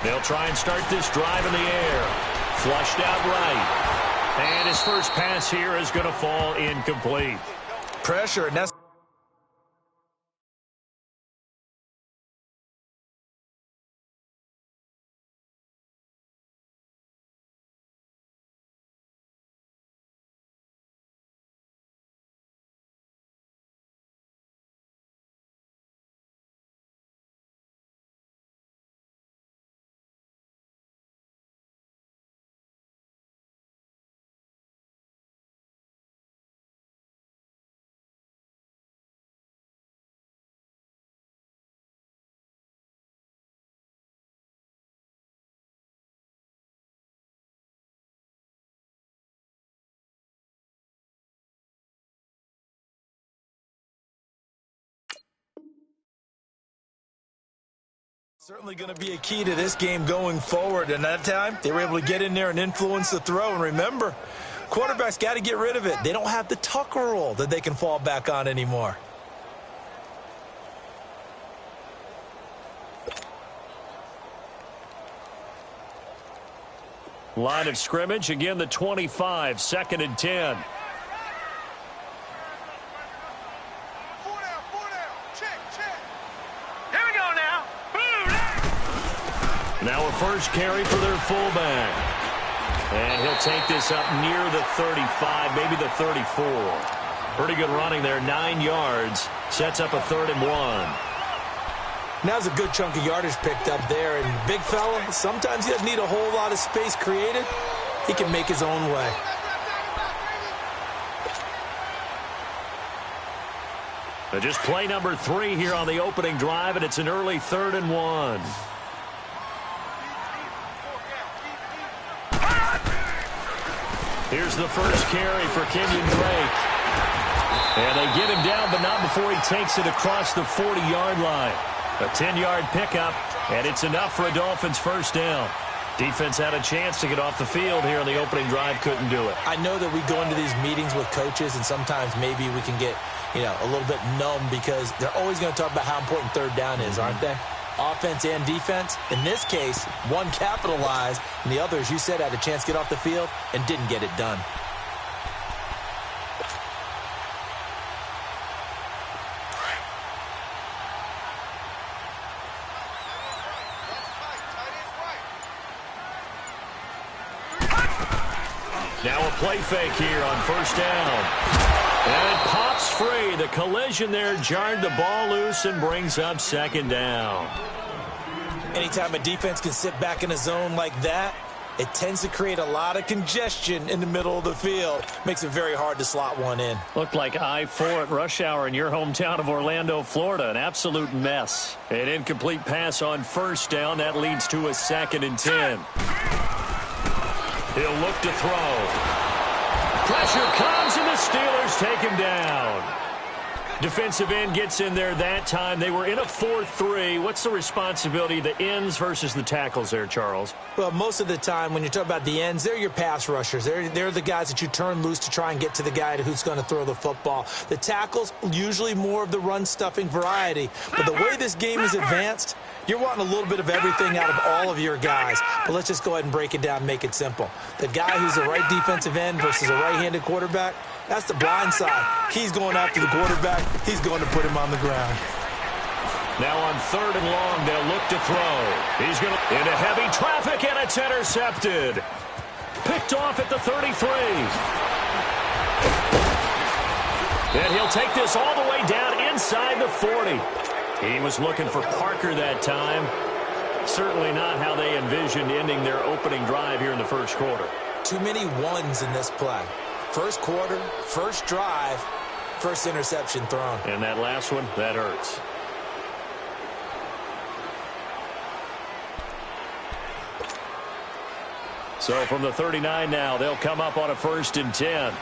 They'll try and start this drive in the air. Flushed out right. And his first pass here is going to fall incomplete. Pressure, and that's certainly going to be a key to this game going forward. And that time, they were able to get in there and influence the throw. And remember, quarterbacks got to get rid of it. They don't have the Tucker rule that they can fall back on anymore. Line of scrimmage, again the 25, 2nd and 10. Now a first carry for their fullback. And he'll take this up near the 35, maybe the 34. Pretty good running there, 9 yards. Sets up a 3rd and 1. Now's a good chunk of yardage picked up there. And big fella, sometimes he doesn't need a whole lot of space created. He can make his own way. Just play number 3 here on the opening drive, and it's an early 3rd and 1. Here's the first carry for Kenyon Drake. And they get him down, but not before he takes it across the 40-yard line. A 10-yard pickup, and it's enough for a Dolphins first down. Defense had a chance to get off the field here on the opening drive, couldn't do it. I know that we go into these meetings with coaches, and sometimes maybe we can get, a little bit numb because they're always going to talk about how important 3rd down is, aren't they? Offense and defense. In this case, one capitalized, and the other, as you said, had a chance to get off the field and didn't get it done. Now a play fake here on first down. And it pops free. The collision there jarred the ball loose and brings up 2nd down. Anytime a defense can sit back in a zone like that, it tends to create a lot of congestion in the middle of the field. Makes it very hard to slot one in. Looked like I-4 at rush hour in your hometown of Orlando, Florida. An absolute mess. An incomplete pass on first down. That leads to a 2nd and 10. He'll look to throw. Pressure comes, and the Steelers take him down. Defensive end gets in there that time. They were in a 4-3. What's the responsibility of the ends versus the tackles there, Charles? Well, most of the time when you talk about the ends, they're your pass rushers. They're the guys that you turn loose to try and get to the guy who's going to throw the football. The tackles, usually more of the run-stuffing variety. But the way this game is advanced, you're wanting a little bit of everything out of all of your guys. But let's just go ahead and break it down and make it simple. The guy who's the right defensive end versus a right-handed quarterback, that's the blind side. He's going after the quarterback. He's going to put him on the ground. Now on 3rd and long, they'll look to throw. He's going to into heavy traffic, and it's intercepted. Picked off at the 33. And he'll take this all the way down inside the 40. He was looking for Parker that time. Certainly not how they envisioned ending their opening drive here in the first quarter. Too many ones in this play. First quarter, first drive, first interception thrown. And that last one, that hurts. So from the 39 now, they'll come up on a 1st and 10.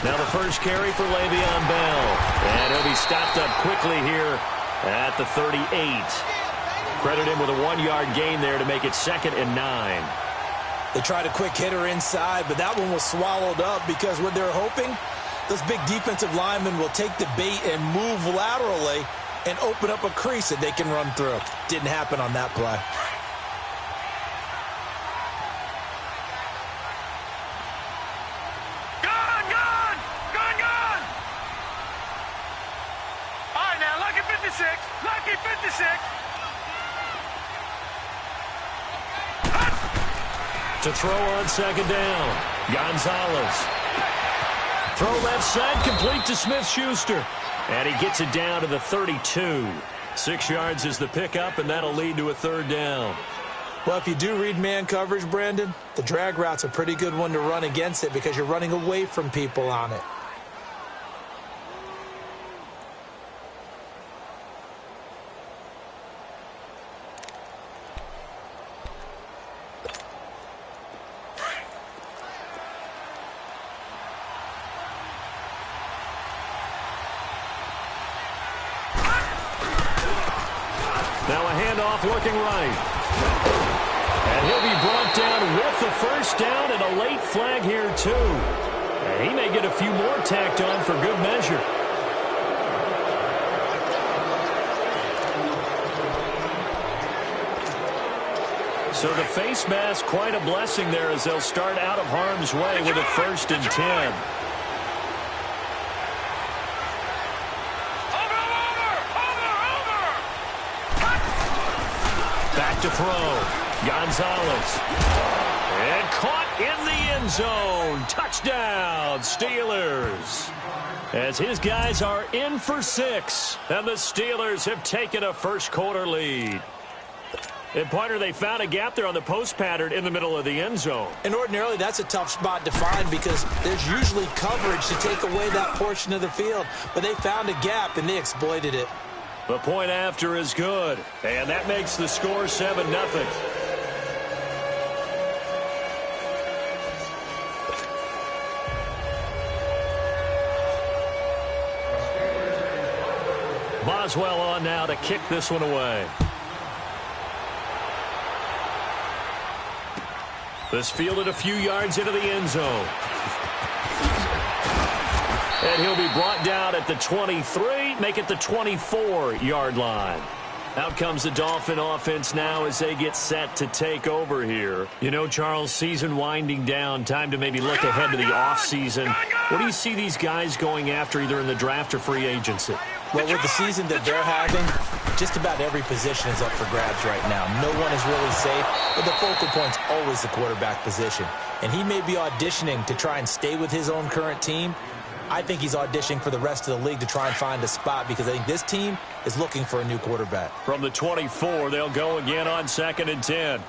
Now the first carry for Le'Veon Bell. And he'll be stopped up quickly here at the 38. Credit him with a 1-yard gain there to make it 2nd and 9. They tried a quick hitter inside, but that one was swallowed up because what they're hoping, those big defensive linemen will take the bait and move laterally and open up a crease that they can run through. Didn't happen on that play. Lucky 56. To throw on second down. Gonzalez. Throw left side, complete to Smith-Schuster. And he gets it down to the 32. 6 yards is the pickup, and that'll lead to a third down. Well, if you do read man coverage, Brandon, the drag route's a pretty good one to run against it because you're running away from people on it. Now a handoff looking right. And he'll be brought down with the first down and a late flag here, too. And he may get a few more tacked on for good measure. So the face mask, quite a blessing there as they'll start out of harm's way with a 1st and 10. To throw. Gonzalez. And caught in the end zone. Touchdown, Steelers. As his guys are in for 6. And the Steelers have taken a first-quarter lead. And, partner, they found a gap there on the post pattern in the middle of the end zone. And ordinarily, that's a tough spot to find because there's usually coverage to take away that portion of the field. But they found a gap, and they exploited it. The point after is good, and that makes the score 7-0. Boswell on now to kick this one away. This fielded a few yards into the end zone. And he'll be brought down at the 23, make it the 24-yard line. Out comes the Dolphin offense now as they get set to take over here. You know, Charles, season winding down, time to maybe look ahead to the offseason. What do you see these guys going after either in the draft or free agency? Well, with the season that they're having, just about every position is up for grabs right now. No one is really safe, but the focal point's always the quarterback position. And he may be auditioning to try and stay with his own current team. I think he's auditioning for the rest of the league to try and find a spot because I think this team is looking for a new quarterback. From the 24, they'll go again on 2nd and 10.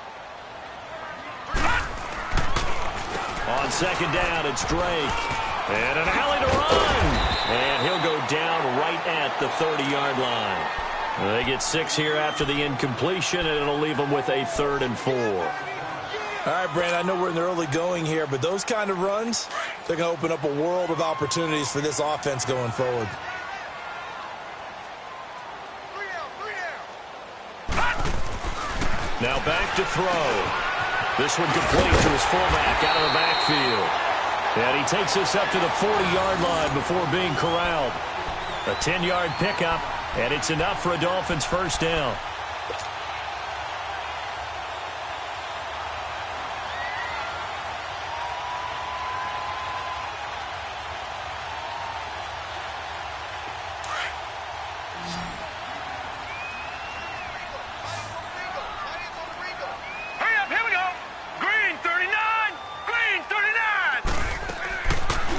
On 2nd down, it's Drake. And an alley to run. And he'll go down right at the 30-yard line. They get 6 here after the incompletion, and it'll leave them with a 3rd and 4. All right, Brandon, I know we're in the early going here, but those kind of runs, they're going to open up a world of opportunities for this offense going forward. Now back to throw. This one complete to his fullback out of the backfield. And he takes this up to the 40-yard line before being corralled. A 10-yard pickup, and it's enough for a Dolphins first down.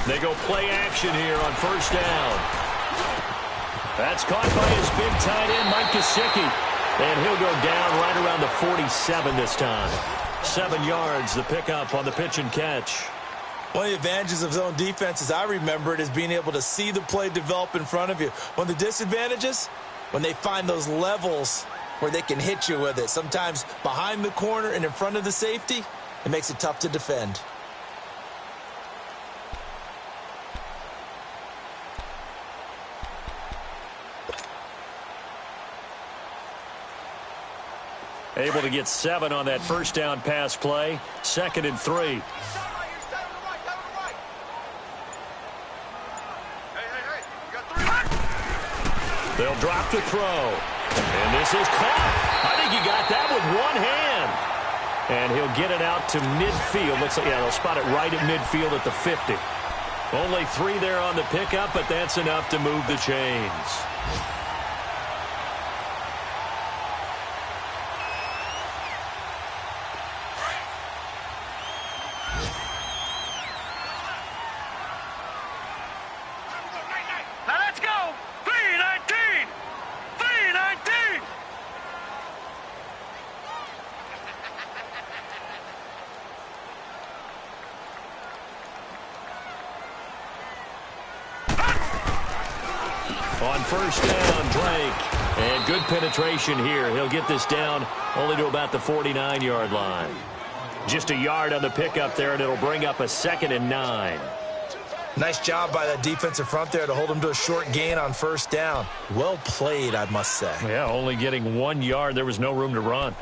They go play action here on first down. That's caught by his big tight end, Mike Gesicki. And he'll go down right around the 47 this time. 7 yards, the pickup on the pitch and catch. One of the advantages of zone defense, as I remember it, is being able to see the play develop in front of you. One of the disadvantages, when they find those levels where they can hit you with it. Sometimes behind the corner and in front of the safety, it makes it tough to defend. Able to get 7 on that first down pass play. 2nd and 3. They'll drop the throw. And this is caught. I think he got that with one hand. And he'll get it out to midfield. Looks like, yeah, they'll spot it right at midfield at the 50. Only 3 there on the pickup, but that's enough to move the chains. Now let's go! 319! 319! On first down, Drake. And good penetration here. He'll get this down only to about the 49-yard line. Just a yard on the pickup there, and it'll bring up a 2nd and 9. Nice job by that defensive front there to hold him to a short gain on first down. Well played, I must say. Yeah, only getting 1 yard. There was no room to run.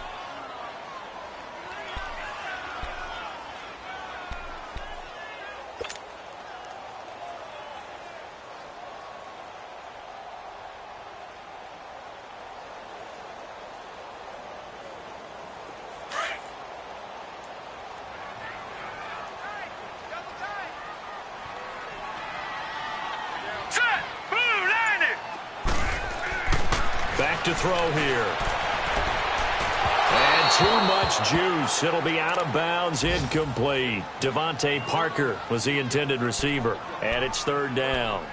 Back to throw here. And too much juice. It'll be out of bounds, incomplete. Devontae Parker was the intended receiver. And it's 3rd down.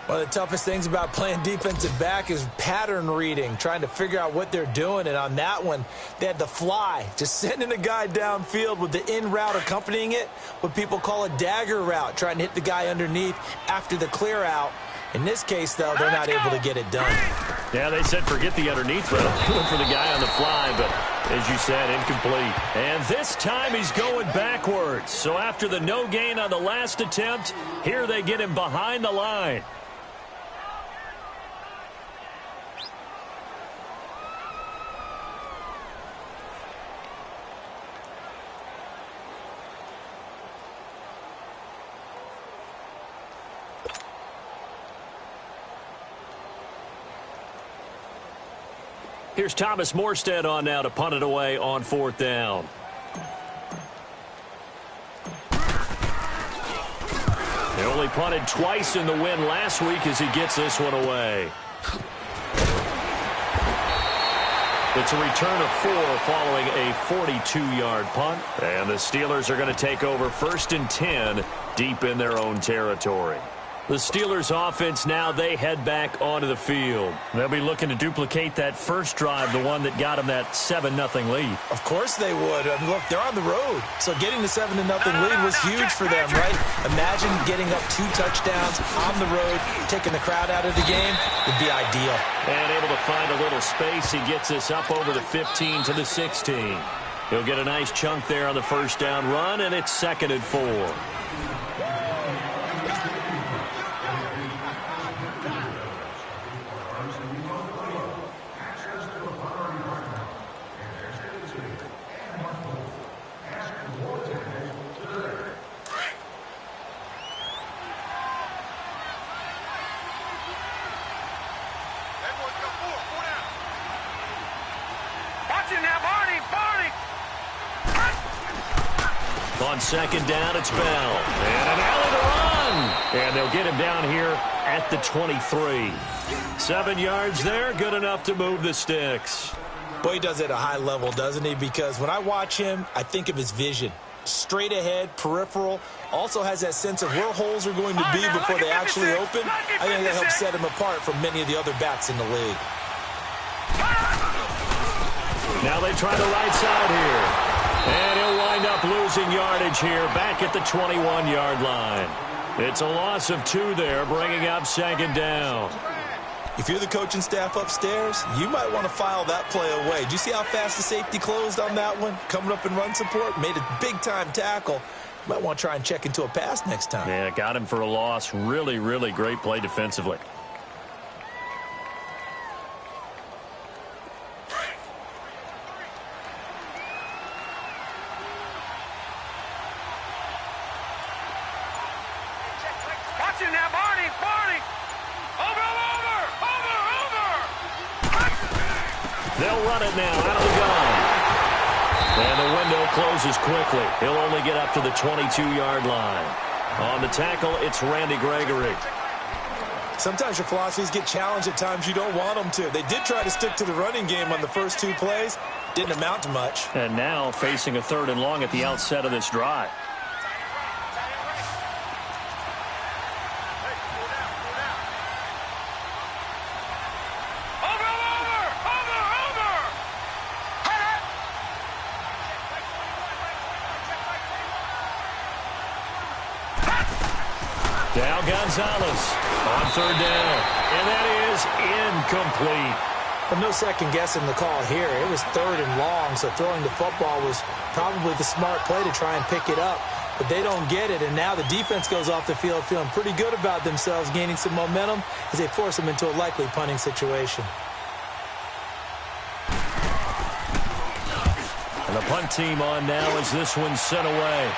One of the toughest things about playing defensive back is pattern reading, trying to figure out what they're doing. And on that one, they had the fly, just sending a guy downfield with the in route accompanying it, what people call a dagger route, trying to hit the guy underneath after the clear out. In this case, though, they're not able to get it done. Yeah, they said forget the underneath route. Going for the guy on the fly, but as you said, incomplete. And this time he's going backwards. So after the no gain on the last attempt, here they get him behind the line. Here's Thomas Morstead on now to punt it away on 4th down. They only punted twice in the win last week as he gets this one away. It's a return of 4 following a 42-yard punt. And the Steelers are going to take over 1st and 10 deep in their own territory. The Steelers offense now, they head back onto the field. They'll be looking to duplicate that first drive, the one that got them that 7-0 lead. Of course they would. I mean, look, they're on the road. So getting the 7-0 lead was huge for them, right? Imagine getting up 2 touchdowns on the road, taking the crowd out of the game would be ideal. And able to find a little space. He gets this up over the 15 to the 16. He'll get a nice chunk there on the first down run, and it's 2nd and 4. On 2nd down, it's Bell. And an alley to run. And they'll get him down here at the 23. 7 yards there, good enough to move the sticks. Boy, he does it at a high level, doesn't he? Because when I watch him, I think of his vision. Straight ahead, peripheral. Also has that sense of where holes are going to be before they actually open. I think that helps set him apart from many of the other backs in the league. Now they try the right side here. And he'll wind up losing yardage here back at the 21-yard line. It's a loss of 2 there, bringing up 2nd down. If you're the coaching staff upstairs, you might want to file that play away. Do you see how fast the safety closed on that one? Coming up in run support, made a big-time tackle. You might want to try and check into a pass next time. Yeah, got him for a loss. Really, really great play defensively. They'll run it now out of the gun. And the window closes quickly. He'll only get up to the 22-yard line. On the tackle, it's Randy Gregory. Sometimes your philosophies get challenged at times you don't want them to. They did try to stick to the running game on the first 2 plays. Didn't amount to much. And now facing a 3rd and long at the outset of this drive. Now Gonzalez on 3rd down. And that is incomplete. But no second guessing the call here. It was 3rd and long, so throwing the football was probably the smart play to try and pick it up. But they don't get it, and now the defense goes off the field feeling pretty good about themselves, gaining some momentum as they force them into a likely punting situation. And the punt team on now as this one's sent away.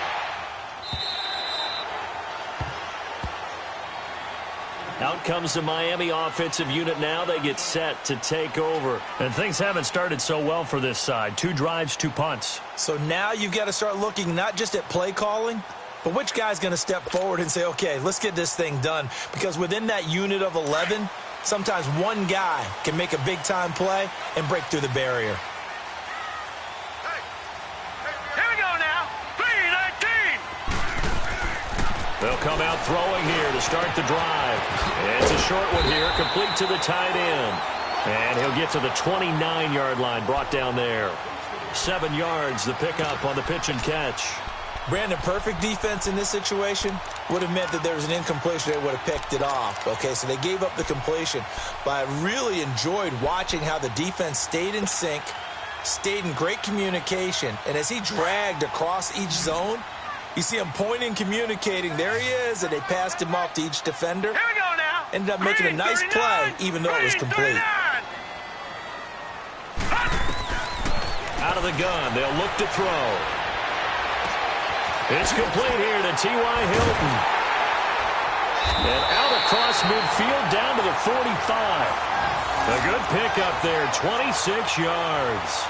Out comes the Miami offensive unit now. They get set to take over. And things haven't started so well for this side. 2 drives, 2 punts. So now you've got to start looking not just at play calling, but which guy's going to step forward and say, okay, let's get this thing done. Because within that unit of 11, sometimes one guy can make a big-time play and break through the barrier. They'll come out throwing here to start the drive. It's a short one here, complete to the tight end. And he'll get to the 29-yard line, brought down there. 7 yards, the pickup on the pitch and catch. Brandon, perfect defense in this situation would have meant that there was an incompletion. They would have picked it off. Okay, so they gave up the completion. But I really enjoyed watching how the defense stayed in sync, stayed in great communication. And as he dragged across each zone, you see him pointing, communicating. There he is, and they passed him off to each defender. Here we go now. Ended up making a nice play, even though it was complete. Out of the gun, they'll look to throw. It's complete here to T.Y. Hilton. And out across midfield down to the 45. A good pickup there, 26 yards.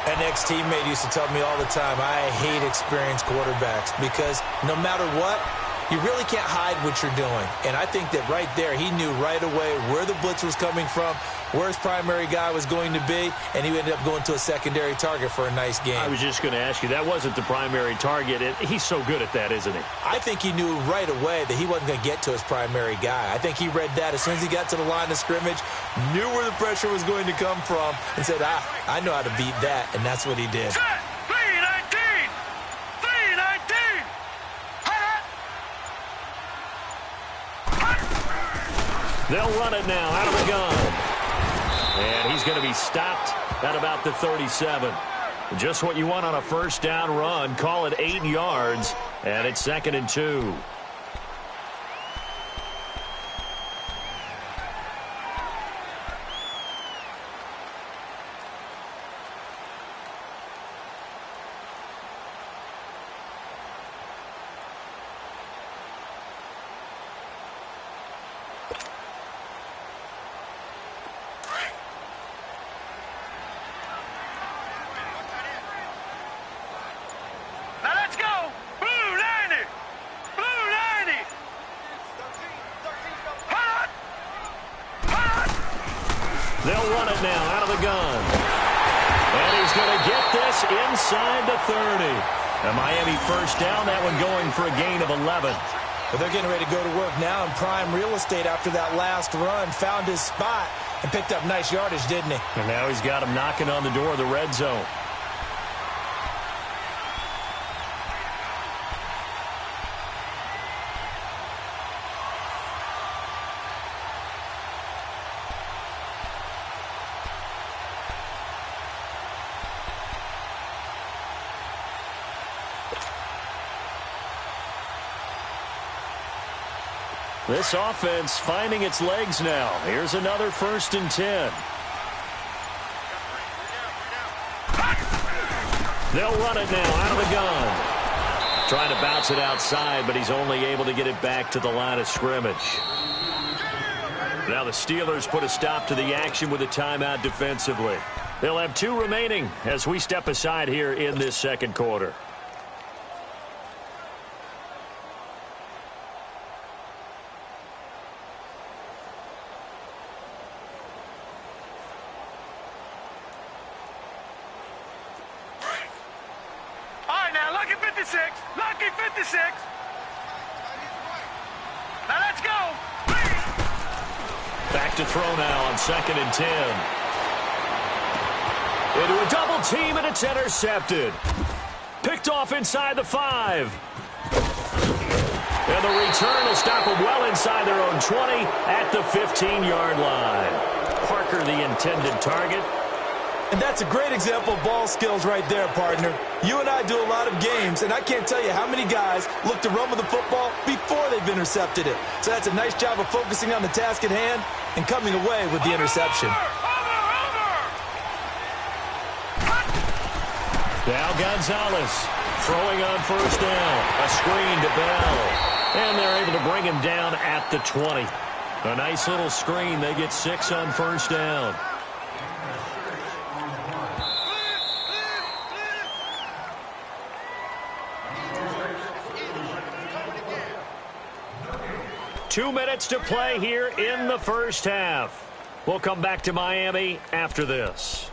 An ex-teammate used to tell me all the time, I hate experienced quarterbacks because no matter what, you really can't hide what you're doing. And I think that right there, he knew right away where the blitz was coming from, where his primary guy was going to be, and he ended up going to a secondary target for a nice game. I was just going to ask you, that wasn't the primary target. He's so good at that, isn't he? I think he knew right away that he wasn't going to get to his primary guy. I think he read that as soon as he got to the line of scrimmage, knew where the pressure was going to come from, and said, I know how to beat that, and that's what he did. Set. 319. 319. They'll run it now out of the gun. And he's going to be stopped at about the 37. Just what you want on a first down run. Call it 8 yards, and it's 2nd and 2. They'll run it now out of the gun. And he's going to get this inside the 30. A Miami first down, that one going for a gain of 11. But they're getting ready to go to work now in prime real estate after that last run. Found his spot and picked up nice yardage, didn't he? And now he's got him knocking on the door of the red zone. This offense finding its legs now. Here's another 1st and 10. They'll run it now out of the gun. Trying to bounce it outside, but he's only able to get it back to the line of scrimmage. Now the Steelers put a stop to the action with a timeout defensively. They'll have 2 remaining as we step aside here in this second quarter. All right, now, lucky 56. Lucky 56. Now, let's go. Back to throw now on 2nd and 10. Into a double team, and it's intercepted. Picked off inside the 5. And the return will stop them well inside their own 20 at the 15-yard line. Parker, the intended target. And that's a great example of ball skills right there, partner. You and I do a lot of games, and I can't tell you how many guys look to run with the football before they've intercepted it. So that's a nice job of focusing on the task at hand and coming away with the interception. Now Gonzalez throwing on 1st down. A screen to Bell. And they're able to bring him down at the 20. A nice little screen. They get 6 on 1st down. Two minutes to play here in the first half. We'll come back to Miami after this.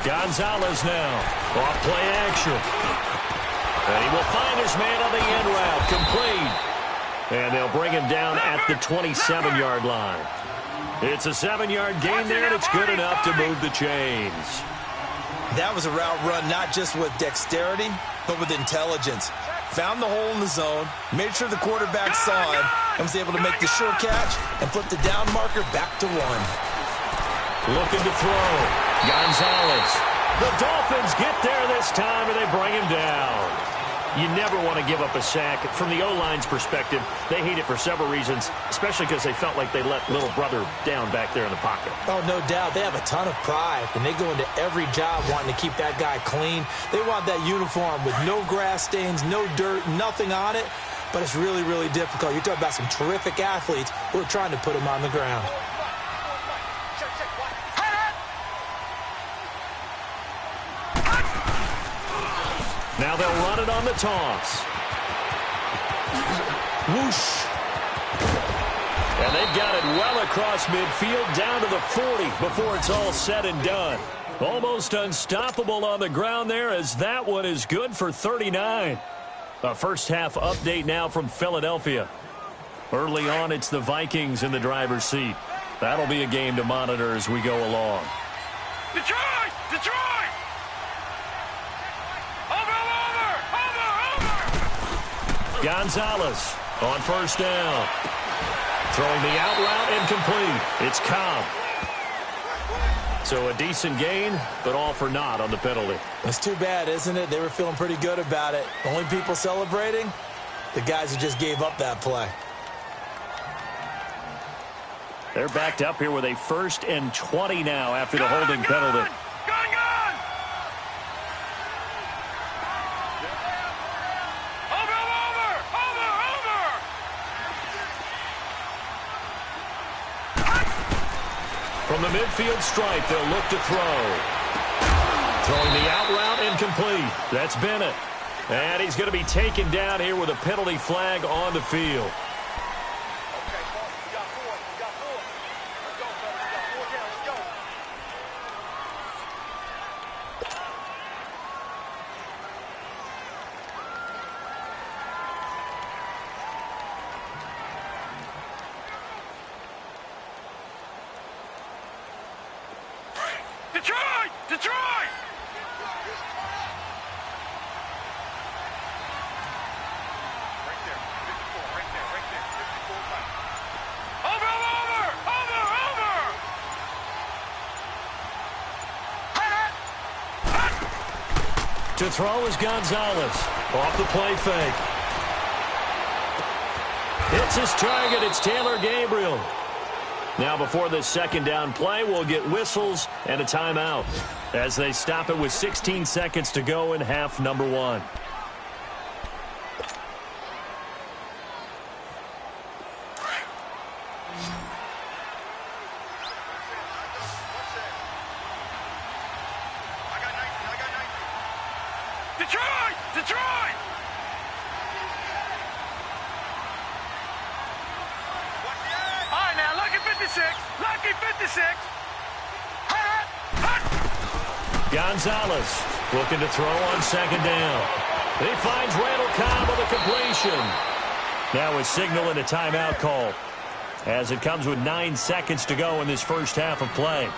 Gonzalez now. Off play action. And he will find his man on the end route. Complete. And they'll bring him down at the 27-yard line. It's a 7-yard gain there, and it's good enough to move the chains. That was a route run not just with dexterity, but with intelligence. Found the hole in the zone, made sure the quarterback saw him, and was able to make the sure catch and flip the down marker back to 1. Looking to throw. Gonzalez. The Dolphins get there this time, and they bring him down. You never want to give up a sack. From the O-line's perspective, they hate it for several reasons, especially because they felt like they let little brother down back there in the pocket. Oh, no doubt. They have a ton of pride, and they go into every job wanting to keep that guy clean. They want that uniform with no grass stains, no dirt, nothing on it, but it's really, really difficult. You're talking about some terrific athletes who are trying to put him on the ground. Now they'll run it on the toss. Whoosh. And they've got it well across midfield down to the 40 before it's all said and done. Almost unstoppable on the ground there as that one is good for 39. A first half update now from Philadelphia. Early on, it's the Vikings in the driver's seat. That'll be a game to monitor as we go along. Detroit! Detroit! Gonzalez on 1st down. Throwing the out route incomplete. It's Cobb. So a decent gain, but all for naught on the penalty. That's too bad, isn't it? They were feeling pretty good about it. Only people celebrating, the guys who just gave up that play. They're backed up here with a 1st and 20 now after the holding penalty. From the midfield stripe, they'll look to throw. Throwing the out route incomplete. That's Bennett. And he's going to be taken down here with a penalty flag on the field. Detroit! Detroit! To throw is Gonzalez. Off the play fake. That's his target. It's Taylor Gabriel. Now before this second down play, we'll get whistles and a timeout as they stop it with 16 seconds to go in half number one. Detroit! Detroit! All right, now, lucky 56. Lucky 56. Hut, hut. Gonzalez looking to throw on second down. He finds Randall Cobb with a completion. Now a signal and a timeout call as it comes with 9 seconds to go in this first half of play.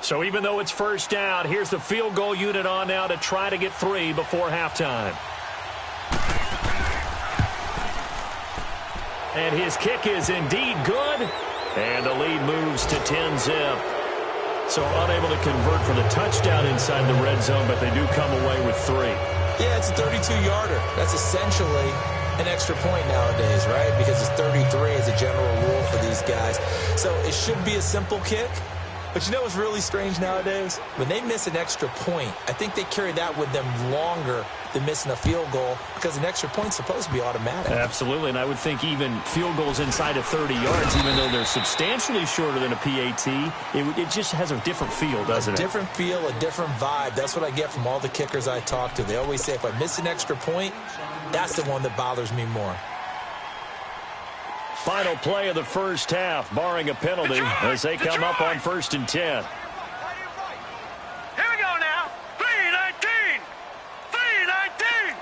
So even though it's first down, here's the field goal unit on now to try to get 3 before halftime. And his kick is indeed good. And the lead moves to 10-zip. So unable to convert for the touchdown inside the red zone, but they do come away with 3. Yeah, it's a 32-yarder. That's essentially an extra point nowadays, right? Because it's 33 as a general rule for these guys. So it should be a simple kick. But you know what's really strange nowadays? When they miss an extra point, I think they carry that with them longer than missing a field goal because an extra point's supposed to be automatic. Absolutely, and I would think even field goals inside of 30 yards, even though they're substantially shorter than a PAT, it just has a different feel, doesn't it? A different feel, a different vibe. That's what I get from all the kickers I talk to. They always say if I miss an extra point, that's the one that bothers me more. Final play of the first half, barring a penalty, as they come up on 1st and 10. Here we go now. 3-19. 3-19.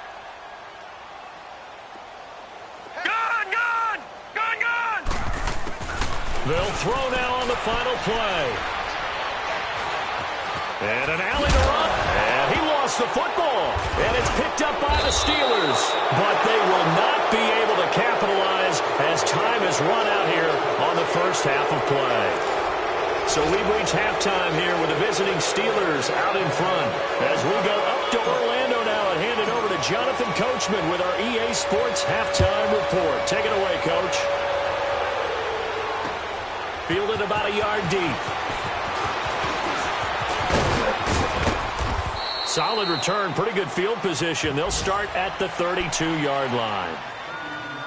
Gone, gone. Gone, gone. They'll throw now on the final play. And an alley to run. And he lost the football. And it's picked up by the Steelers. But they will not be able to capitalize as time has run out here on the first half of play. So we've reached halftime here with the visiting Steelers out in front. As we go up to Orlando now and hand it over to Jonathan Coachman with our EA Sports Halftime Report. Take it away, Coach. Fielded about a yard deep. Solid return, pretty good field position. They'll start at the 32-yard line.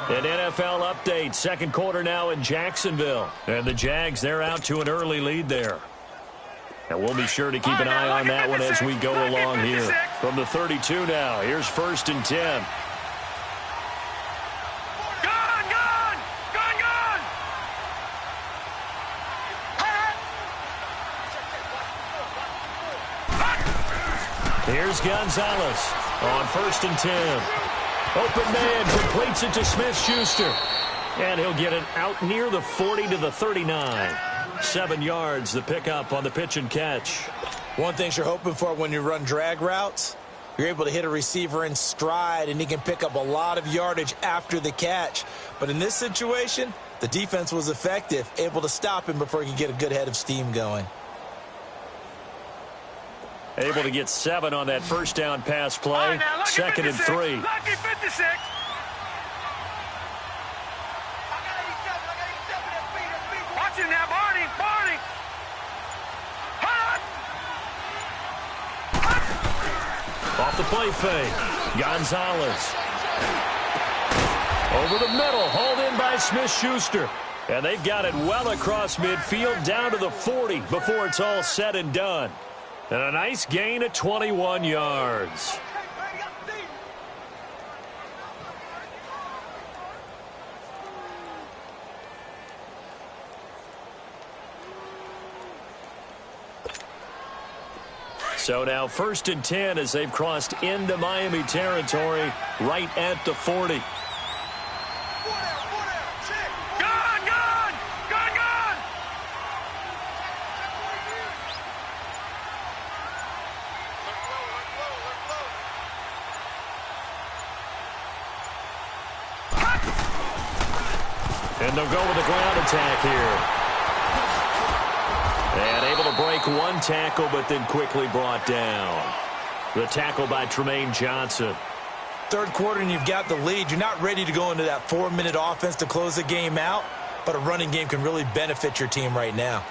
An NFL update, second quarter now in Jacksonville. And the Jags, they're out to an early lead there. And we'll be sure to keep an eye on that one as we go along here. From the 32 now, here's 1st and 10. Gone, gone. Gone, gone. Here's Gonzalez on 1st and 10. Open man completes it to Smith-Schuster. And he'll get it out near the 40 to the 39. 7 yards, the pickup on the pitch and catch. One thing you're hoping for when you run drag routes, you're able to hit a receiver in stride, and he can pick up a lot of yardage after the catch. But in this situation, the defense was effective, able to stop him before he could get a good head of steam going. Able to get 7 on that first down pass play. Right, now, 2nd and 3. Lucky 56. Watch him now, Barney. Barney. Off the play fake. Gonzalez. Over the middle. Hauled in by Smith-Schuster. And they've got it well across midfield down to the 40 before it's all said and done. And a nice gain of 21 yards. So now 1st and 10 as they've crossed into Miami territory right at the 40. Gone, gone. Gone, gone. And they'll go with the ground attack here. And able to break one tackle, but then quickly brought down. The tackle by Tremaine Johnson. Third quarter and you've got the lead. You're not ready to go into that 4-minute offense to close the game out, but a running game can really benefit your team right now.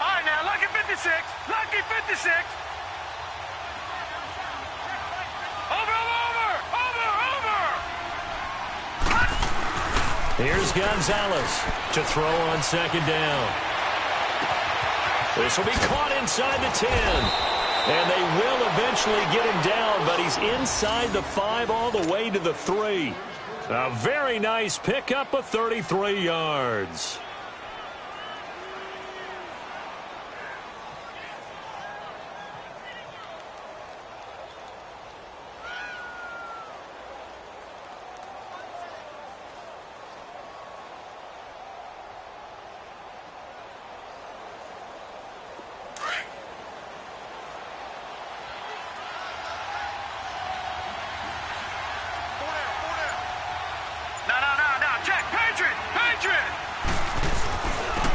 All right, now, lucky 56. Lucky 56. Here's Gonzalez to throw on second down. This will be caught inside the 10. And they will eventually get him down, but he's inside the 5 all the way to the 3. A very nice pickup of 33 yards.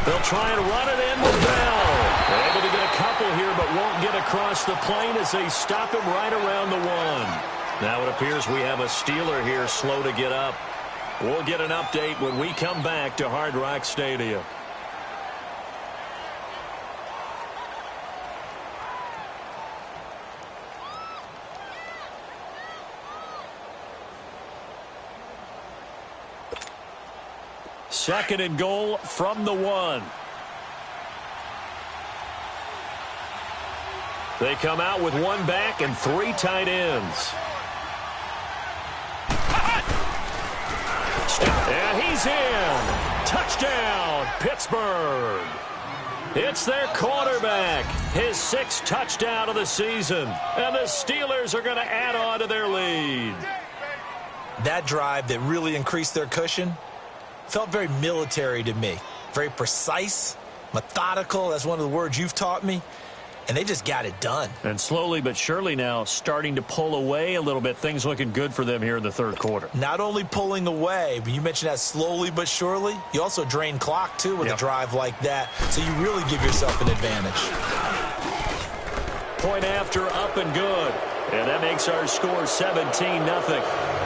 They'll try and run it in with Bell. They're able to get a couple here, but won't get across the plane as they stop him right around the 1. Now it appears we have a Steeler here slow to get up. We'll get an update when we come back to Hard Rock Stadium. Second and goal from the 1. They come out with 1 back and 3 tight ends. And he's in. Touchdown, Pittsburgh. It's their quarterback. His 6th touchdown of the season. And the Steelers are going to add on to their lead. That drive that really increased their cushion felt very military to me. Very precise, methodical. That's one of the words you've taught me. And they just got it done. And slowly but surely now starting to pull away a little bit. Things looking good for them here in the third quarter. Not only pulling away, but you mentioned that slowly but surely. You also drain clock, too, with a drive like that. So you really give yourself an advantage. Point after, up and good. And that makes our score 17-0.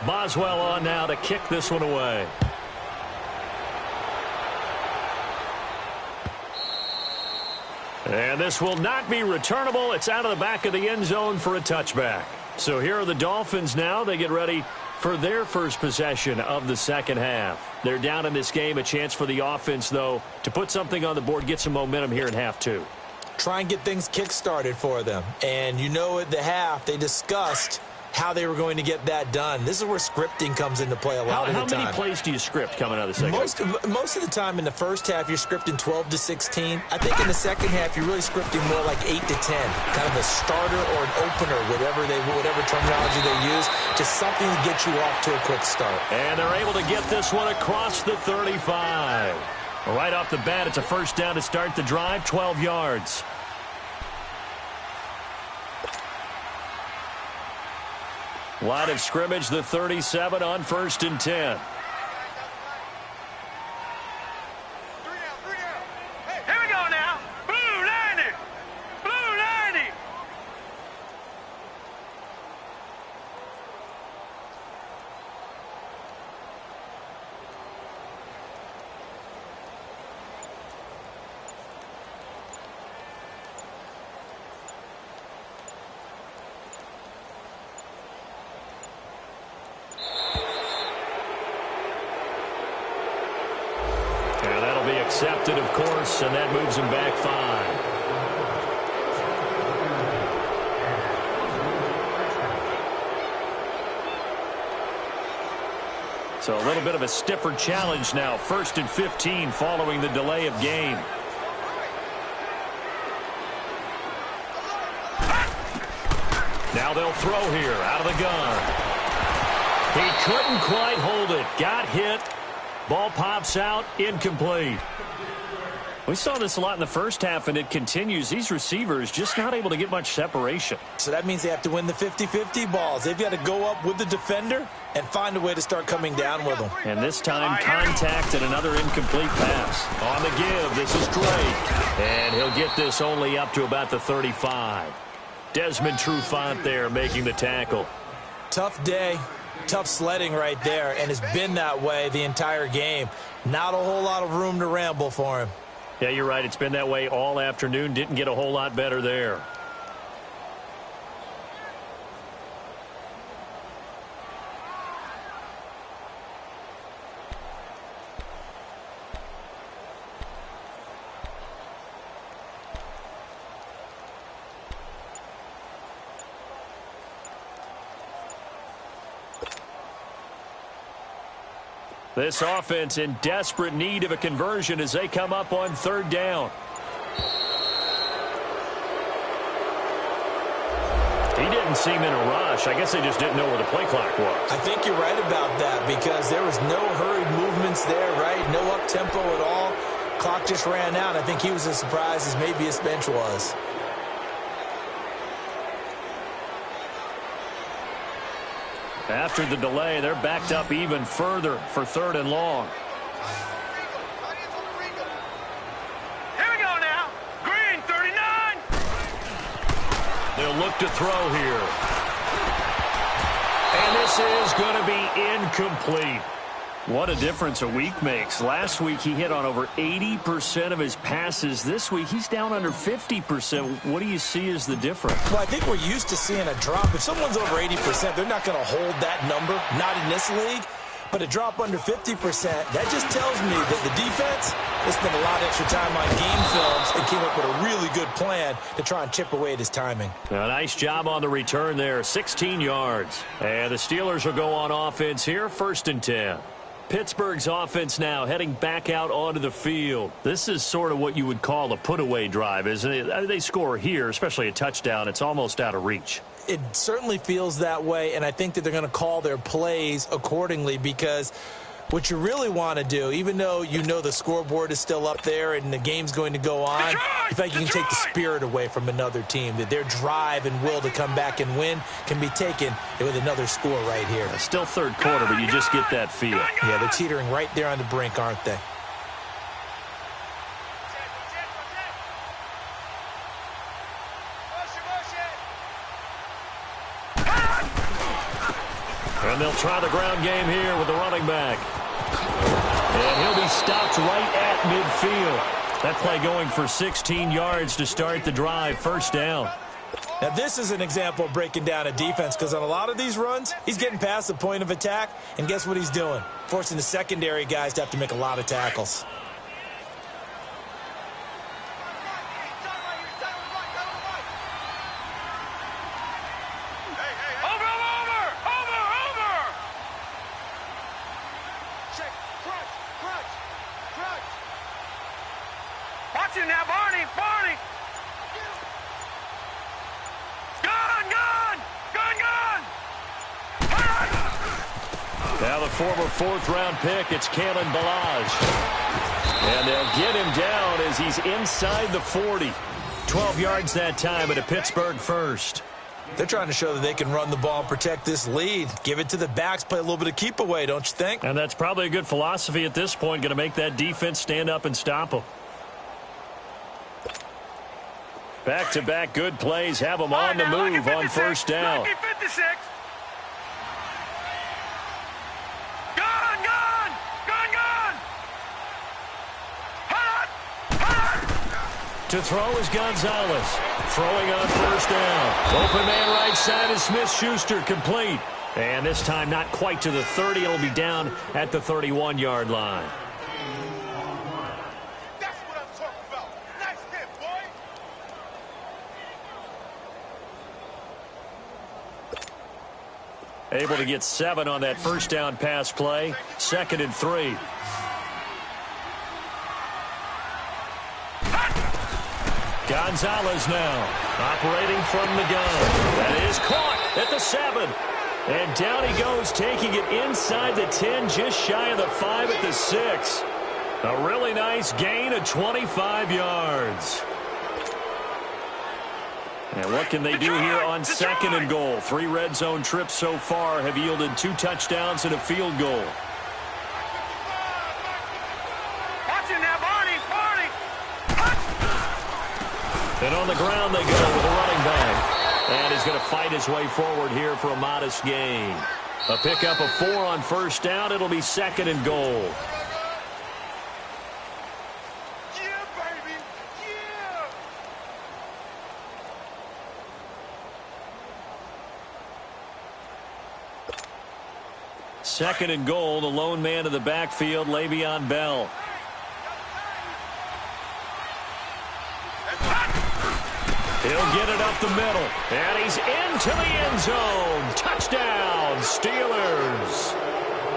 Boswell on now to kick this one away. And this will not be returnable. It's out of the back of the end zone for a touchback. So here are the Dolphins now. They get ready for their first possession of the second half. They're down in this game. A chance for the offense, though, to put something on the board, get some momentum here in half 2. Try and get things kick-started for them. And you know at the half they discussed how they were going to get that done. This is where scripting comes into play a lot of the time. How many plays do you script coming out of the second half? Most of the time in the first half, you're scripting 12 to 16. I think in the second half, you're really scripting more like 8 to 10. Kind of a starter or an opener, whatever terminology they use. Just something to get you off to a quick start. And they're able to get this one across the 35. Right off the bat, it's a first down to start the drive, 12 yards. Line of scrimmage, the 37 on 1st and 10. Here we go now. Blue 90. Blue 90. Accepted, of course, and that moves him back 5. So a little bit of a stiffer challenge now. 1st and 15 following the delay of game. Now they'll throw here out of the gun. He couldn't quite hold it. Got hit. Ball pops out. Incomplete. We saw this a lot in the first half, and it continues. These receivers just not able to get much separation. So that means they have to win the 50-50 balls. They've got to go up with the defender and find a way to start coming down with them. And this time, contact and another incomplete pass. On the give, this is Drake. And he'll get this only up to about the 35. Desmond Trufant there making the tackle. Tough day, tough sledding right there, and it's been that way the entire game. Not a whole lot of room to ramble for him. Yeah, you're right. It's been that way all afternoon. Didn't get a whole lot better there. This offense in desperate need of a conversion as they come up on third down. He didn't seem in a rush. I guess they just didn't know where the play clock was. I think you're right about that because there was no hurried movements there, right? No up-tempo at all. Clock just ran out. I think he was as surprised as maybe his bench was. After the delay, they're backed up even further for third and long. Here we go now. Green, 39. They'll look to throw here. And this is going to be incomplete. What a difference a week makes. Last week, he hit on over 80% of his passes. This week, he's down under 50%. What do you see as the difference? Well, I think we're used to seeing a drop. If someone's over 80%, they're not going to hold that number, not in this league. But a drop under 50%, that just tells me that the defense has spent a lot of extra time on game films and came up with a really good plan to try and chip away at his timing. A nice job on the return there, 16 yards. And the Steelers will go on offense here, 1st and 10. Pittsburgh's offense now heading back out onto the field. This is sort of what you would call a put-away drive, isn't it? They score here, especially a touchdown. It's almost out of reach. It certainly feels that way, and I think that they're going to call their plays accordingly because what you really want to do, even though you know the scoreboard is still up there and the game's going to go on, you think you can take the spirit away from another team, that their drive and will to come back and win can be taken with another score right here. Still third quarter, but you just get that feel. Yeah, they're teetering right there on the brink, aren't they? And they'll try the ground game here with the running back. And he'll be stopped right at midfield. That play going for 16 yards to start the drive, 1st down. Now, this is an example of breaking down a defense because on a lot of these runs, he's getting past the point of attack, and guess what he's doing? Forcing the secondary guys to have to make a lot of tackles. Watch it now, Barney, Barney. Now the former 4th-round pick, it's Kalen Ballage. And they'll get him down as he's inside the 40. 12 yards that time at a Pittsburgh 1st. They're trying to show that they can run the ball and protect this lead. Give it to the backs, play a little bit of keep away, don't you think? And that's probably a good philosophy at this point, going to make that defense stand up and stop them. Back-to-back good plays have them on the move on 1st down. Lucky 56. To throw is Gonzalez. Throwing on 1st down. Open man right side is Smith-Schuster, complete. And this time not quite to the 30. It'll be down at the 31-yard line. That's what I'm talking about. Nice hit, boy. Able to get 7 on that 1st down pass play. 2nd and 3. Gonzalez now, operating from the gun. That is caught at the 7. And down he goes, taking it inside the 10, just shy of the 5 at the 6. A really nice gain of 25 yards. And what can they do here on 2nd and goal? 3 red zone trips so far have yielded 2 touchdowns and a field goal. And on the ground they go with a running back. And he's going to fight his way forward here for a modest gain. A pickup of 4 on 1st down. It'll be 2nd and goal. Yeah, baby. Yeah. 2nd and goal. The lone man in the backfield, Le'Veon Bell. He'll get it up the middle, and he's into the end zone. Touchdown, Steelers.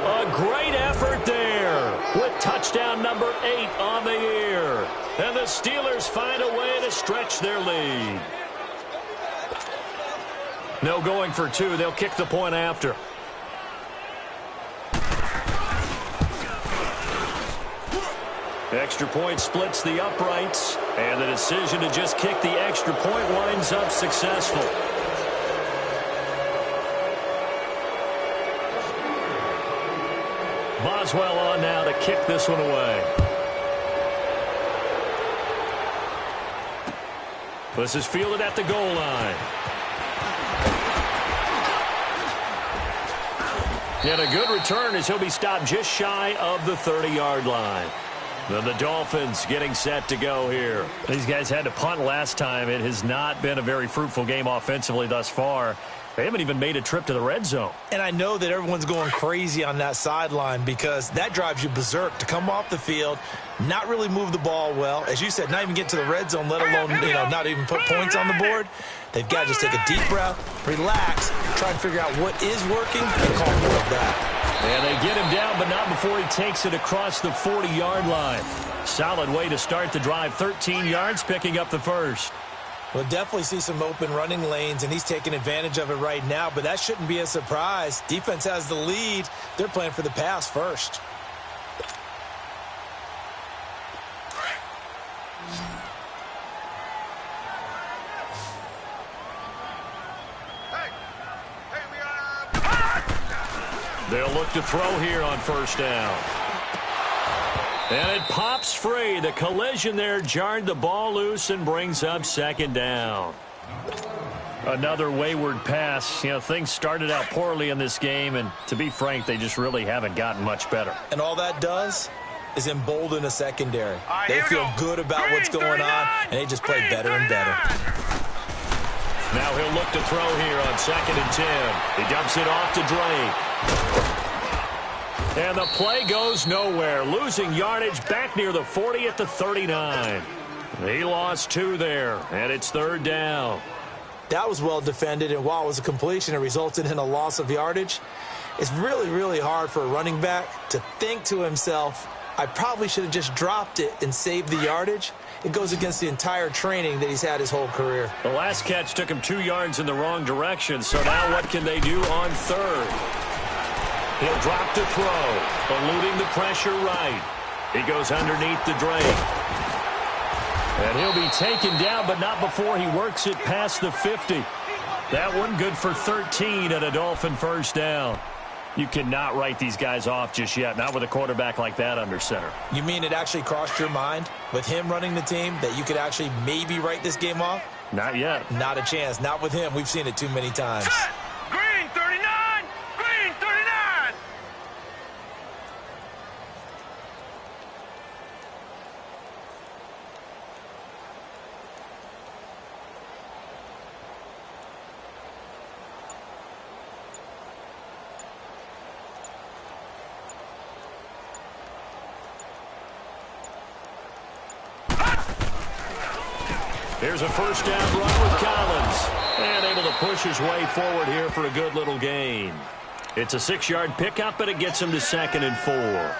A great effort there with touchdown number 8 on the year. And the Steelers find a way to stretch their lead. No going for 2. They'll kick the point after. Extra point splits the uprights, and the decision to just kick the extra point winds up successful. Boswell on now to kick this one away. This is fielded at the goal line. And a good return as he'll be stopped just shy of the 30-yard line. Then the Dolphins getting set to go here. These guys had to punt last time. It has not been a very fruitful game offensively thus far. They haven't even made a trip to the red zone. And I know that everyone's going crazy on that sideline because that drives you berserk to come off the field, not really move the ball well. As you said, not even get to the red zone, let alone, not even put points on the board. They've got to just take a deep breath, relax, try and figure out what is working, and call more of that. And they get him down, but not before he takes it across the 40-yard line. Solid way to start the drive. 13 yards, picking up the first. We'll definitely see some open running lanes, and he's taking advantage of it right now, but that shouldn't be a surprise. Defense has the lead. They're playing for the pass first. They'll look to throw here on 1st down. And it pops free. The collision there jarred the ball loose and brings up 2nd down. Another wayward pass. Things started out poorly in this game, and to be frank, they just really haven't gotten much better. And all that does is embolden a secondary. They feel good about what's going on, and they just play better and better. Now he'll look to throw here on 2nd and 10. He dumps it off to Drake. And the play goes nowhere. Losing yardage back near the 40 at the 39. He lost 2 there, and it's 3rd down. That was well defended, and while it was a completion, it resulted in a loss of yardage. It's really, really hard for a running back to think to himself, I probably should have just dropped it and saved the yardage. It goes against the entire training that he's had his whole career. The last catch took him 2 yards in the wrong direction, so now what can they do on 3rd? He'll drop to throw, eluding the pressure right. He goes underneath the Drake. And he'll be taken down, but not before he works it past the 50. That one good for 13 and a Dolphin 1st down. You cannot write these guys off just yet, not with a quarterback like that under center. You mean it actually crossed your mind with him running the team that you could actually maybe write this game off? Not yet. Not a chance. Not with him. We've seen it too many times. Green 39! Green 39! Here's a 1st down run with Collins. And able to push his way forward here for a good little gain. It's a 6-yard pickup, but it gets him to 2nd and 4.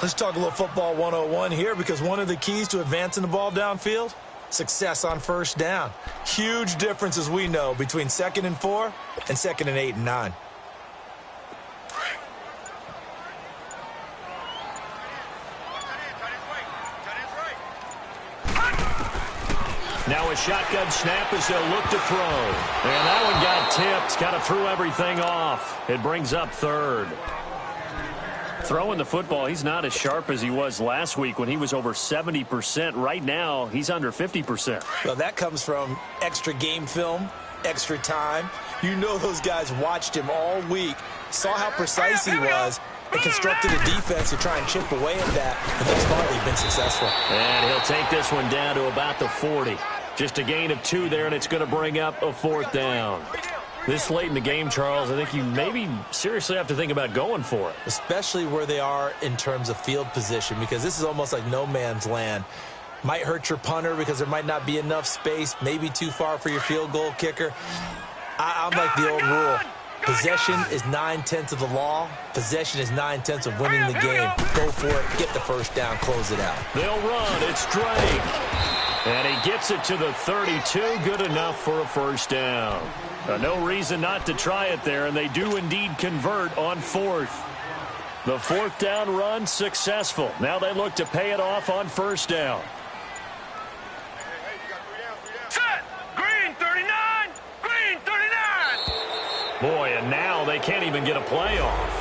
Let's talk a little football 101 here, because one of the keys to advancing the ball downfield, success on first down. Huge difference, as we know, between 2nd and 4 and 2nd and 8 and 9. Now a shotgun snap as they'll look to throw. And that one got tipped. Kind of threw everything off. It brings up 3rd. Throwing the football, he's not as sharp as he was last week when he was over 70%. Right now, he's under 50%. Well, that comes from extra game film, extra time. You know those guys watched him all week, saw how precise he was, and constructed a defense to try and chip away at that. And thus far, they've been successful. And he'll take this one down to about the 40. Just a gain of 2 there, and it's going to bring up a 4th down. This late in the game, Charles, I think you maybe seriously have to think about going for it. Especially where they are in terms of field position, because this is almost like no man's land. Might hurt your punter because there might not be enough space, maybe too far for your field goal kicker. I'm like the old rule. Possession is 9/10 of the law. Possession is 9/10 of winning the game. Go for it. Get the first down. Close it out. They'll run. It's Drake. And he gets it to the 32. Good enough for a first down. No reason not to try it there, and they do indeed convert on 4th. The 4th down run successful. Now they look to pay it off on first down. Set. Green 39. Green 39. Boy, and now they can't even get a play off.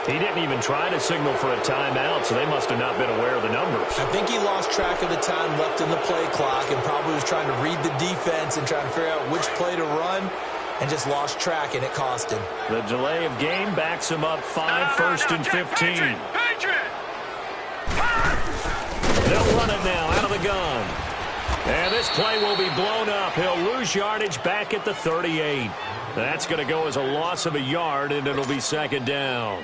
He didn't even try to signal for a timeout, so they must have not been aware of the numbers. I think he lost track of the time left in the play clock and probably was trying to read the defense and trying to figure out which play to run and just lost track, and it cost him. The delay of game backs him up 5, 1st and 15. They'll run it now out of the gun. And this play will be blown up. He'll lose yardage back at the 38. That's going to go as a loss of a yard, and it'll be 2nd down.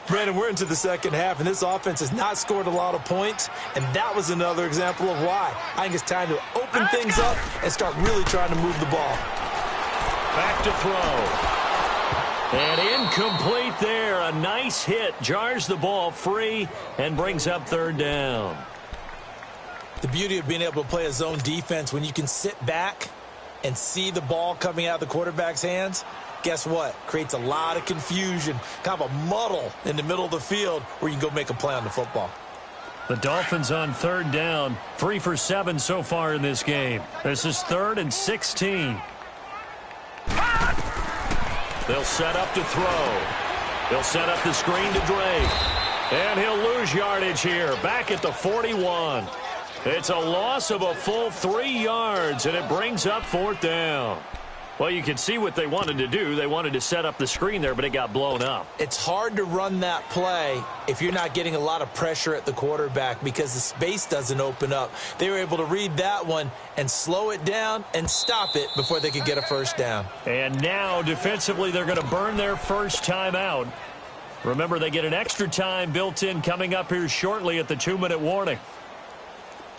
Brandon, we're into the second half, and this offense has not scored a lot of points, and that was another example of why. I think it's time to open things up and start really trying to move the ball. Back to throw. And incomplete there. A nice hit. Jars the ball free and brings up 3rd down. The beauty of being able to play a zone defense when you can sit back and see the ball coming out of the quarterback's hands, guess what? Creates a lot of confusion, kind of a muddle in the middle of the field where you can go make a play on the football. The Dolphins on 3rd down, 3 for 7 so far in this game. This is 3rd and 16. They'll set up to throw. They'll set up the screen to Drake. And he'll lose yardage here, back at the 41. It's a loss of a full 3 yards, and it brings up 4th down. Well, you can see what they wanted to do. They wanted to set up the screen there, but it got blown up. It's hard to run that play if you're not getting a lot of pressure at the quarterback because the space doesn't open up. They were able to read that one and slow it down and stop it before they could get a first down. And now, defensively, they're going to burn their first time out. Remember, they get an extra time built in coming up here shortly at the 2-minute warning.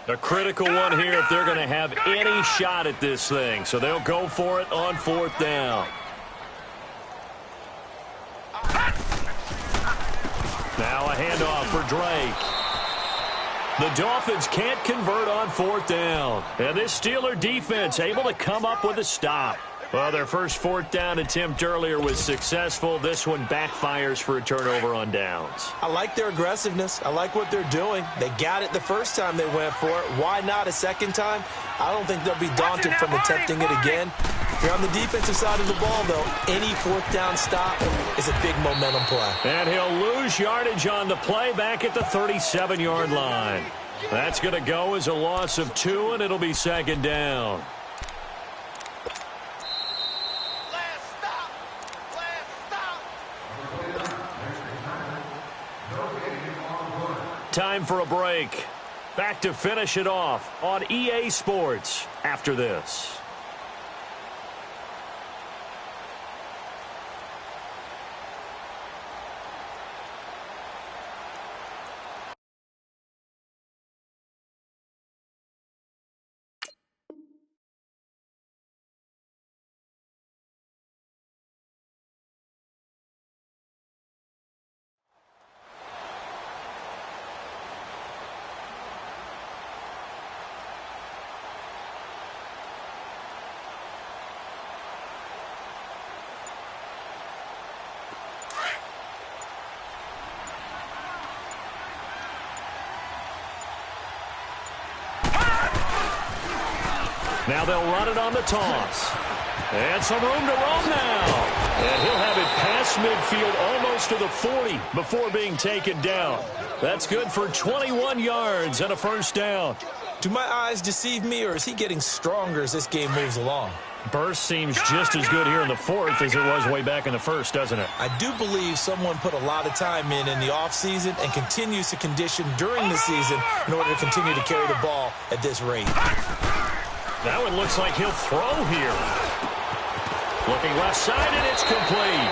A critical one here if they're going to have any shot at this thing. So they'll go for it on 4th down. Now a handoff for Drake. The Dolphins can't convert on 4th down. And this Steeler defense able to come up with a stop. Well, their first 4th down attempt earlier was successful. This one backfires for a turnover on downs. I like their aggressiveness. I like what they're doing. They got it the first time they went for it. Why not a second time? I don't think they'll be daunted from attempting it again. If you're on the defensive side of the ball, though, any 4th down stop is a big momentum play. And he'll lose yardage on the play back at the 37-yard line. That's going to go as a loss of 2, and it'll be 2nd down. Time for a break. Back to finish it off on EA Sports after this. Now they'll run it on the toss. And some room to roam now. And he'll have it past midfield almost to the 40 before being taken down. That's good for 21 yards and a first down. Do my eyes deceive me, or is he getting stronger as this game moves along? Burst seems just as good here in the fourth as it was way back in the first, doesn't it? I do believe someone put a lot of time in the offseason and continues to condition during the season in order to continue to carry the ball at this rate. That one looks like he'll throw here. Looking left side, and it's complete.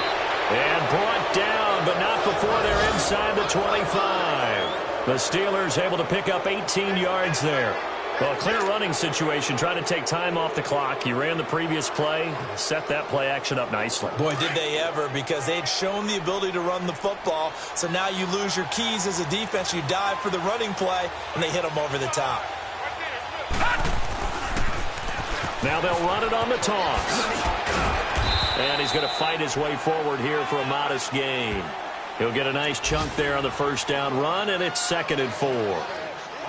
And brought down, but not before they're inside the 25. The Steelers able to pick up 18 yards there. Well, a clear running situation, trying to take time off the clock. You ran the previous play, set that play action up nicely. Boy, did they ever, because they'd shown the ability to run the football. So now you lose your keys as a defense. You dive for the running play, and they hit them over the top. Now they'll run it on the toss. And he's going to fight his way forward here for a modest gain. He'll get a nice chunk there on the first down run, and it's 2nd and 4.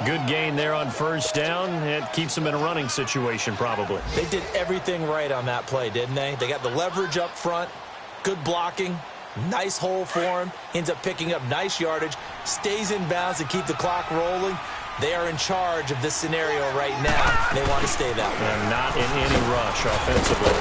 Good gain there on first down. It keeps him in a running situation, probably. They did everything right on that play, didn't they? They got the leverage up front, good blocking, nice hole for him, ends up picking up nice yardage, stays in bounds to keep the clock rolling. They are in charge of this scenario right now. They want to stay that way. And not in any rush offensively.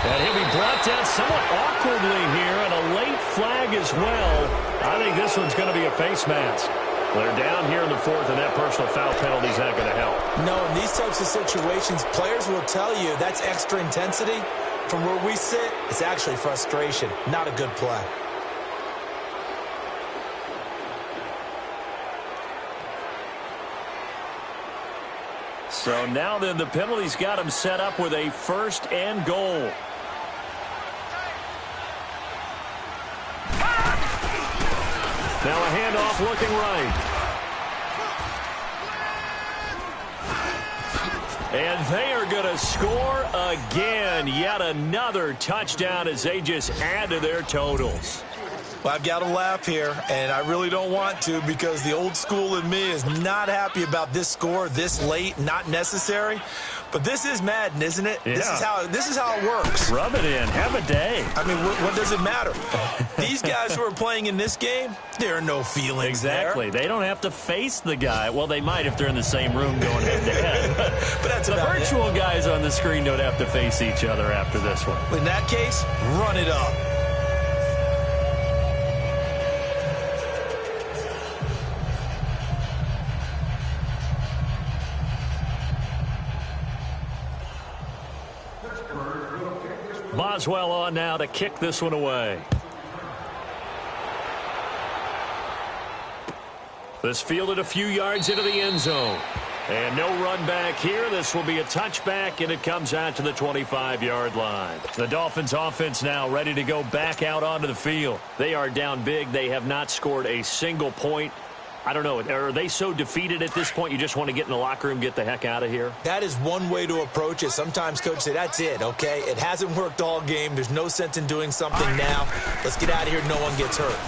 And he'll be brought down somewhat awkwardly here, and a late flag as well. I think this one's going to be a face mask. They're down here in the fourth, and that personal foul penalty is not going to help. No, in these types of situations, players will tell you that's extra intensity. From where we sit, it's actually frustration, not a good play. So now then the penalty's got him set up with a 1st and goal. Now a handoff looking right. And they are going to score again. Yet another touchdown as they just add to their totals. Well, I've got to laugh here, and I really don't want to, because the old school in me is not happy about this score this late, not necessary. But this is Madden, isn't it? Yeah. This is how it works. Rub it in. Have a day. I mean, what does it matter? These guys who are playing in this game, there are no feelings Exactly. there. They don't have to face the guy. Well, they might if they're in the same room going head-to-head. But that's the virtual guys on the screen don't have to face each other after this one. In that case, run it up. Boswell on now to kick this one away. This fielded a few yards into the end zone. And no run back here. This will be a touchback, and it comes out to the 25-yard line. The Dolphins offense now ready to go back out onto the field. They are down big. They have not scored a single point. I don't know. Are they so defeated at this point you just want to get in the locker room, get the heck out of here? That is one way to approach it. Sometimes coaches say, that's it, okay? It hasn't worked all game. There's no sense in doing something now. Let's get out of here. No one gets hurt.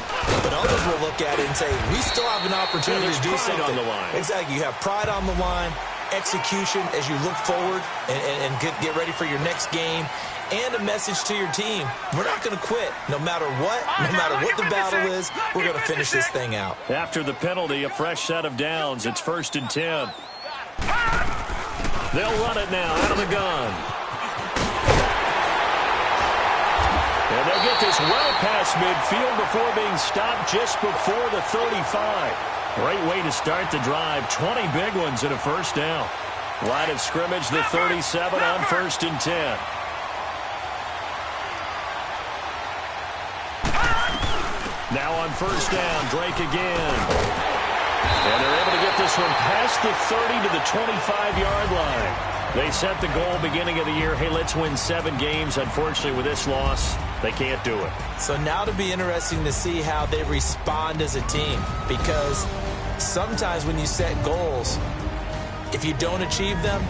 But others will look at it and say, we still have an opportunity to do something. On the line. Exactly. You have pride on the line, execution as you look forward and get ready for your next game, and a message to your team. We're not going to quit. No matter what the battle is, we're going to finish this thing out. After the penalty, a fresh set of downs. It's 1st and 10. They'll run it now out of the gun. And they'll get this well past midfield before being stopped just before the 35. Great way to start the drive. 20 big ones and a first down. Line of scrimmage, the 37 on 1st and 10. Now on first down, Drake again. And they're able to get this one past the 30 to the 25-yard line. They set the goal beginning of the year, hey, let's win 7 games. Unfortunately, with this loss, they can't do it. So now it'll be interesting to see how they respond as a team, because sometimes when you set goals, if you don't achieve them,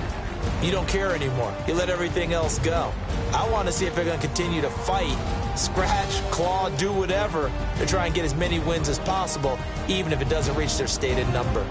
you don't care anymore. You let everything else go. I want to see if they're going to continue to fight, scratch, claw, do whatever to try and get as many wins as possible, even if it doesn't reach their stated number.